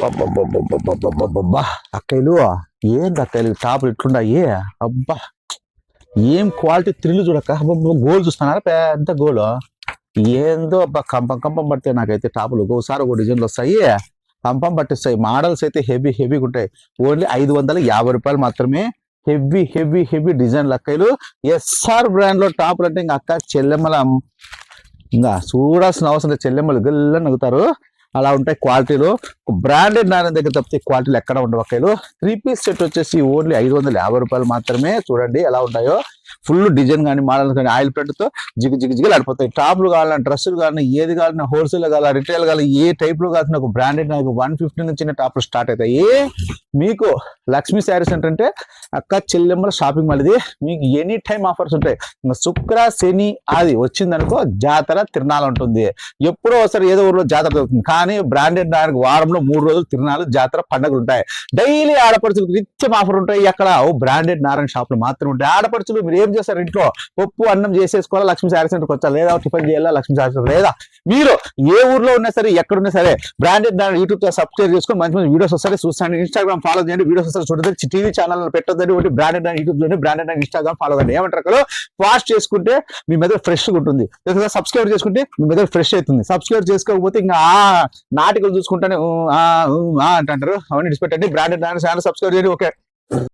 అబ్బబ్బబ్బబ్బబ్బబ్బబ్బబ్బబ్బా! అక్కయ్యలు ఏంది అక్కయ్యలు టాపులు ఇట్లుండాయి. అబ్బా ఏం క్వాలిటీ థ్రిల్ చూడక్క. అబ్బబ్బ గోల్ చూస్తున్నారా పెద్ద గోల్. ఏందో అబ్బా కంపం కంపం పడతాయి నాకైతే టాపులు. ఒకసారి ఒక డిజైన్లు వస్తాయి, కంపం పట్టిస్తాయి. మోడల్స్ అయితే హెవీ హెవీగా ఉంటాయి. ఓన్లీ 550 రూపాయలు మాత్రమే. హెవీ హెవీ హెవీ డిజైన్లు అక్కయ్యలు. ఎస్ఆర్ బ్రాండ్ లో టాపులు అంటే ఇంకా అక్క చెల్లెమ్మల ఇంకా చూడాల్సిన అవసరం లేదు. చెల్లెమ్మలు గల్లా నవ్వుతారు. అలా ఉంటాయి క్వాలిటీలు. బ్రాండెడ్ నారాయణ దగ్గర తప్పితే క్వాలిటీలు ఎక్కడ ఉండవు అక్కలు. 3 పీస్ సెట్ వచ్చేసి ఓన్లీ 550 రూపాయలు మాత్రమే. చూడండి ఎలా ఉంటాయో. ఫుల్ డిజైన్ కానీ మోడల్ కానీ ఆయిల్ ప్రింట్ తో జిగిజిగిలు ఆడిపోతాయి. టాప్లు కావాలన్నా, డ్రెస్సులు కావాలన్నా, ఏది కావాలన్నా, హోల్సేల్ కావాలా, రిటైల్ కావాలి, ఏ టైప్ లో కావాల్సిన ఒక బ్రాండెడ్ నాకు 150 నుంచి టాప్లు స్టార్ట్ అవుతాయి. మీకు లక్ష్మీ శారీస్ ఏంటంటే అక్క చెల్లెమ్మల షాపింగ్ మాల్ ఇది. మీకు ఎనీ టైం ఆఫర్స్ ఉంటాయి. ఇంకా శుక్ర శని ఆది వచ్చిందనుకో జాతర తిరణాలు ఉంటుంది. ఎప్పుడో ఒకసారి ఏదో ఊర్లో జాతర జరుగుతుంది. కానీ బ్రాండెడ్ దానికి వారంలో 3 రోజులు తిరణాలు జాతర పండుగలు ఉంటాయి. డైలీ ఆడపడుచులకు నిత్యం ఆఫర్ ఉంటాయి. అక్కడ బ్రాండెడ్ నారాయణ షాపులు మాత్రం ఉంటాయి. ఆడపడుచులు మీరు ఏం చేస్తారు, ఇంట్లో పప్పు అన్నం చేసేసుకోవాలా, లక్ష్మీ శారీ సెంటర్కి వచ్చా, లేదా టిఫిన్ చేయాలా లక్ష్మీ శారీ సెంటర్, లేదా మీరు ఏ ఊర్లో ఉన్నా సరే ఎక్కడున్నా సరే బ్రాండెడ్ యూట్యూబ్ సబ్స్క్రైబ్ చేసుకొని మంచి మంచి వీడియోస్ వస్తాయి చూస్తాను. ఇన్స్టాగ్రామ్ ఫాలో చేయండి, వీడియోస్ వస్తాయి చూడండి. టీవీ ఛానల్ పెట్టొద్దండి. ఒకటి బ్రాండెడ్ యూట్యూబ్ చూడండి, బ్రాండెడ్ ఇన్స్టాగ్రామ్ ఫాలో కండి. ఏమంటారు ఫాస్ట్ చేసుకుంటే మీ మీద ఫ్రెష్గా ఉంటుంది. సబ్స్క్రైబ్ చేసుకుంటే మీ మీద ఫ్రెష్ అవుతుంది. సబ్స్క్రైబ్ చేసుకోకపోతే ఇంకా నాటికలు చూసుకుంటానే అంటారు. అవన్నీ డిస్పెట్టండి. బ్రాండెడ్ ఛానల్ సబ్స్క్రైబ్ చేయండి. ఓకే.